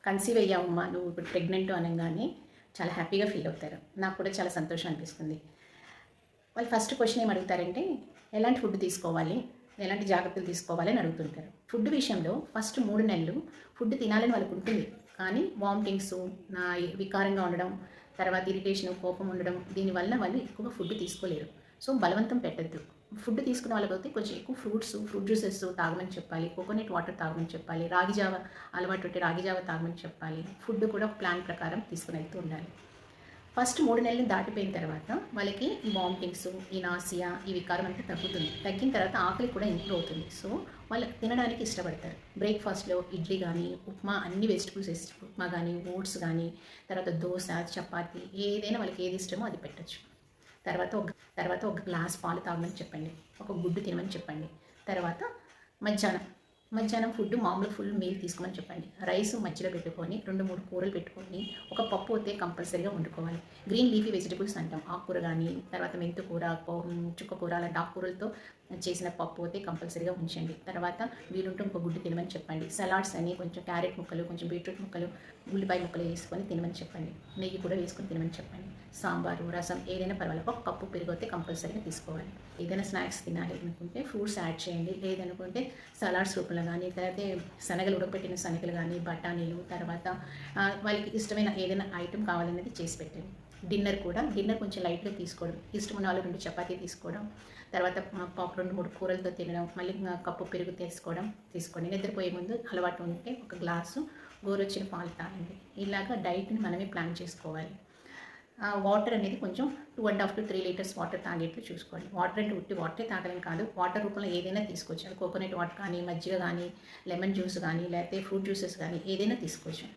Conceive అయ్యావమ్మా నువ్వు ఇప్పుడు pregnant అనగానే చాలా హ్యాపీగా ఫీల్ అవుతారు. నాకు కూడా చాలా సంతోషం అనిపిస్తుంది. వాళ్ళు ఫస్ట్ క్వశ్చన్ ఏం అడుగుతారంటే ఎలాంటి ఫుడ్ తీసుకోవాలి, ఎలాంటి జాగ్రత్తలు తీసుకోవాలి అని అడుగుతుంటారు. ఫుడ్ విషయంలో ఫస్ట్ 3 నెలలు ఫుడ్ తినాలని వాళ్ళకు ఉంటుంది. కానీ వామిటింగ్స్, వికారంగా ఉండడం, తర్వాత ఇరిటేషన్, కోపం ఉండడం, దీనివల్ల వాళ్ళు ఎక్కువగా ఫుడ్ తీసుకోలేరు. సో బలవంతం పెట్టద్దు. ఫుడ్ తీసుకున్న వాళ్ళకైతే కొంచెం ఎక్కువ ఫ్రూట్ జ్యూసెస్ తాగమని చెప్పాలి, కోకోనట్ వాటర్ తాగమని చెప్పాలి, రాగి జావ అలవాటు ఉంటే రాగి జావ తాగమని చెప్పాలి. ఫుడ్ కూడా ఒక ప్లాన్ ప్రకారం తీసుకుని వెళ్తూ ఉండాలి. ఫస్ట్ 3 నెలలు దాటిపోయిన తర్వాత వాళ్ళకి ఈ వామిటింగ్స్, ఈ నాసియా, ఈ వికారం అంతా తగ్గుతుంది. తగ్గిన తర్వాత ఆకలి కూడా ఇంప్రూవ్ అవుతుంది. సో వాళ్ళు తినడానికి ఇష్టపడతారు. బ్రేక్ఫాస్ట్లో ఇడ్లీ కానీ, ఉప్మా, అన్ని వెజిటబుల్స్ వేసి ఉప్మా కానీ, ఓట్స్ కానీ, తర్వాత దోశ, చపాతీ, ఏదైనా వాళ్ళకి ఏది ఇష్టమో అది పెట్టచ్చు. తర్వాత ఒక గ్లాస్ పాలు తాగమని చెప్పండి, ఒక గుడ్డు తినమని చెప్పండి. తర్వాత మధ్యాహ్నం ఫుడ్ మామూలు ఫుల్ మీల్ తీసుకోమని చెప్పండి. రైస్ మధ్యలో పెట్టుకొని 2-3 కూరలు పెట్టుకొని ఒక పప్పు అయితే కంపల్సరీగా వండుకోవాలి. గ్రీన్ లీఫీ వెజిటబుల్స్ అంటాం, ఆకుకూర కానీ, తర్వాత మెంతికూర, చుక్కకూర, అలాంటి ఆకుకూరలతో చేసిన పప్పు అయితే కంపల్సరీగా ఉంచండి. తర్వాత వీలుంటే ఇంకో గుడ్డు తినమని చెప్పండి. సలాడ్స్ అని కొంచెం క్యారెట్ ముక్కలు, కొంచెం బీట్రూట్ ముక్కలు, ఉల్లిపాయ ముక్కలు వేసుకొని తినమని చెప్పండి. నెయ్యి కూడా వేసుకొని తినమని చెప్పండి. సాంబారు, రసం ఏదైనా పర్వాలేదు, ఒక కప్పు పెరుగు అయితే కంపల్సరీగా తీసుకోవాలి. ఏదైనా స్నాక్స్ తినాలి అనుకుంటే ఫ్రూట్స్ యాడ్ చేయండి. లేదనుకుంటే సలాడ్స్ రూపంలో కానీ, లేకపోతే శనగలు, ఉడకపెట్టిన శనగలు కానీ, బఠానీలు, తర్వాత వాళ్ళకి ఇష్టమైన ఏదైనా ఐటెం కావాలనేది చేసి పెట్టండి. డిన్నర్ కొంచెం లైట్గా తీసుకోవడం, ఇష్టమైన వాళ్ళు 2 చపాతీ తీసుకోవడం, తర్వాత 2-3 కూరలతో తినడం, మళ్ళీ కప్పు పెరుగు తీసుకోండి. నిద్రపోయే ముందు అలవాటు ఉంటే ఒక గ్లాసు గోరొచ్చిన పాలు తాగండి. ఇలాగా డైట్ని మనమే ప్లాన్ చేసుకోవాలి. వాటర్ అనేది కొంచెం 2.5 to 3 లీటర్స్ వాటర్ తాగేట్లు చూసుకోండి. వాటర్ అంటే ఉట్టి వాటరే తాగలేం కాదు, వాటర్ రూపంలో ఏదైనా తీసుకోవచ్చు. కోకోనట్ వాటర్ కానీ, మజ్జిగ కానీ, లెమన్ జ్యూస్ కానీ, లేకపోతే ఫ్రూట్ జ్యూసెస్ కానీ ఏదైనా తీసుకోవచ్చు.